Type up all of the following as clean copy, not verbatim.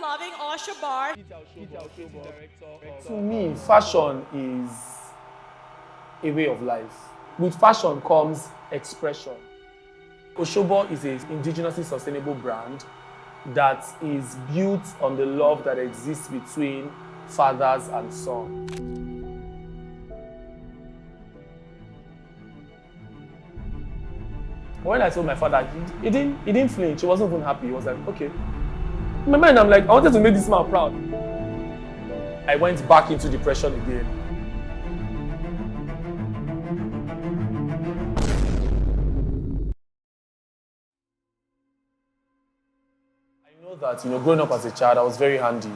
loving Oshobor. To me, fashion is a way of life. With fashion comes expression. Oshobor is an indigenously sustainable brand that is built on the love that exists between fathers and sons. When I told my father, he didn't flinch. He wasn't even happy. He was like, okay. In my mind, I'm like, I wanted to make this man proud. I went back into depression again. I know that, growing up as a child, I was very handy.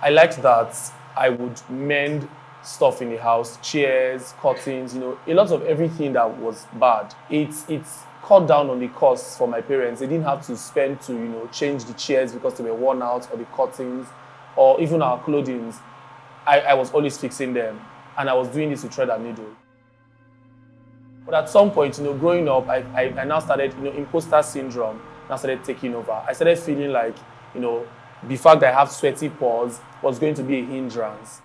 I liked that I would mend stuff in the house, chairs, curtains, a lot of everything that was bad. It's cut down on the costs for my parents. They didn't have to spend to, change the chairs because they were worn out, or the curtains, or even our clothing. I was always fixing them, and I was doing this with thread and needle. But at some point, growing up, I now started, imposter syndrome now started taking over. I started feeling like, the fact that I have sweaty paws was going to be a hindrance.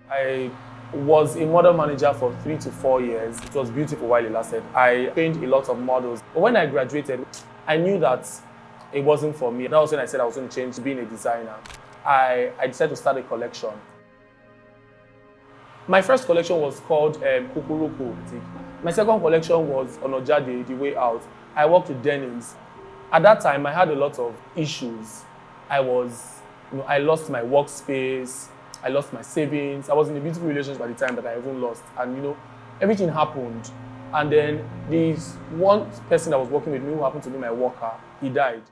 I was a model manager for 3 to 4 years. It was beautiful while it lasted. I trained a lot of models. But when I graduated, I knew that it wasn't for me. That was when I said I was going to change to being a designer. I decided to start a collection. My first collection was called Kukuruku. My second collection was Onojade, The Way Out. I worked with denims. At that time, I had a lot of issues. I lost my workspace. I lost my savings. I was in a beautiful relationship at the time that I even lost. And everything happened. And then this one person that was working with me, who happened to be my worker, he died.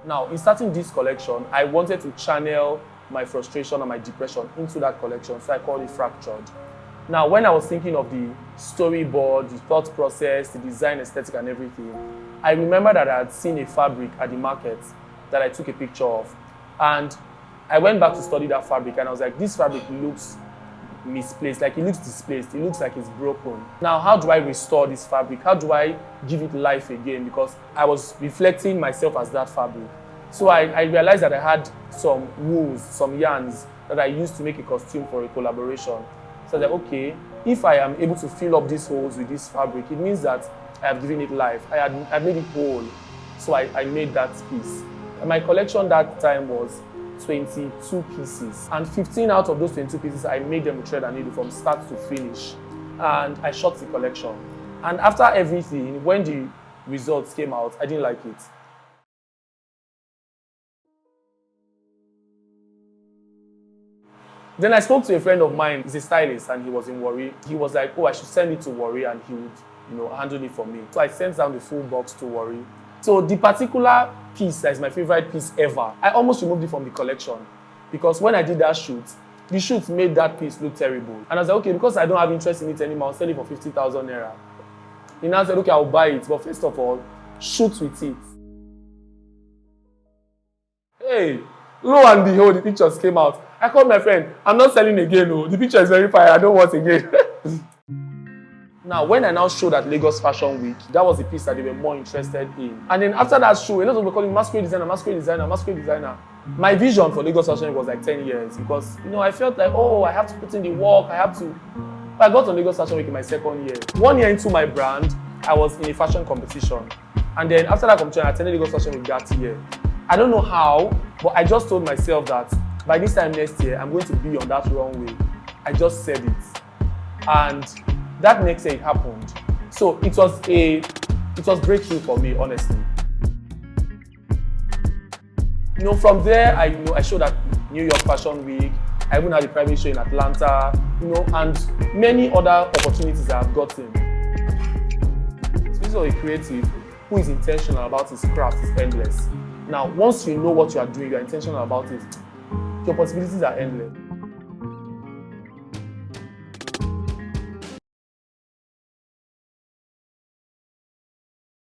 Now, in starting this collection, I wanted to channel my frustration and my depression into that collection, so I called it Fractured. Now, when I was thinking of the storyboard, the thought process, the design aesthetic and everything, I remember that I had seen a fabric at the market that I took a picture of. And I went back to study that fabric, and I was like, this fabric looks misplaced, like it looks displaced, it looks like it's broken. Now, how do I restore this fabric? How do I give it life again? Because I was reflecting myself as that fabric. So I realized that I had some wools, some yarns that I used to make a costume for a collaboration. So that, okay, if I am able to fill up these holes with this fabric, it means that I have given it life. I made it whole. So I made that piece. And my collection that time was 22 pieces. And 15 out of those 22 pieces, I made them with thread and needle from start to finish. And I shot the collection. And after everything, when the results came out, I didn't like it. Then I spoke to a friend of mine, he's a stylist, and he was in Warri. He was like, oh, I should send it to Warri, and he would, handle it for me. So I sent down the full box to Warri. So the particular piece that is my favorite piece ever, I almost removed it from the collection, because when I did that shoot, the shoot made that piece look terrible. And I was like, okay, because I don't have interest in it anymore, I'll sell it for 50,000 naira. He now said, okay, I'll buy it, but first of all, shoot with it. Hey, lo and behold, the pictures came out. I called my friend, I'm not selling again, no. The picture is very fire, I don't want again. Now, when I now showed at Lagos Fashion Week, that was the piece that they were more interested in. And then after that show, a lot of people were calling Masquerade Designer, Masquerade Designer, Masquerade Designer. My vision for Lagos Fashion Week was like 10 years because, I felt like, oh, I have to put in the work, I have to. But I got on Lagos Fashion Week in my second year. 1 year into my brand, I was in a fashion competition. And then after that competition, I attended Lagos Fashion Week that year. I don't know how, but I just told myself that by this time next year, I'm going to be on that runway. I just said it. And that next year it happened. So it was breakthrough for me, honestly. From there, I showed at New York Fashion Week. I even had a private show in Atlanta, and many other opportunities I have gotten. So this is a creative who is intentional about his craft is endless. Now, once you know what you are doing, you are intentional about it, your possibilities are endless.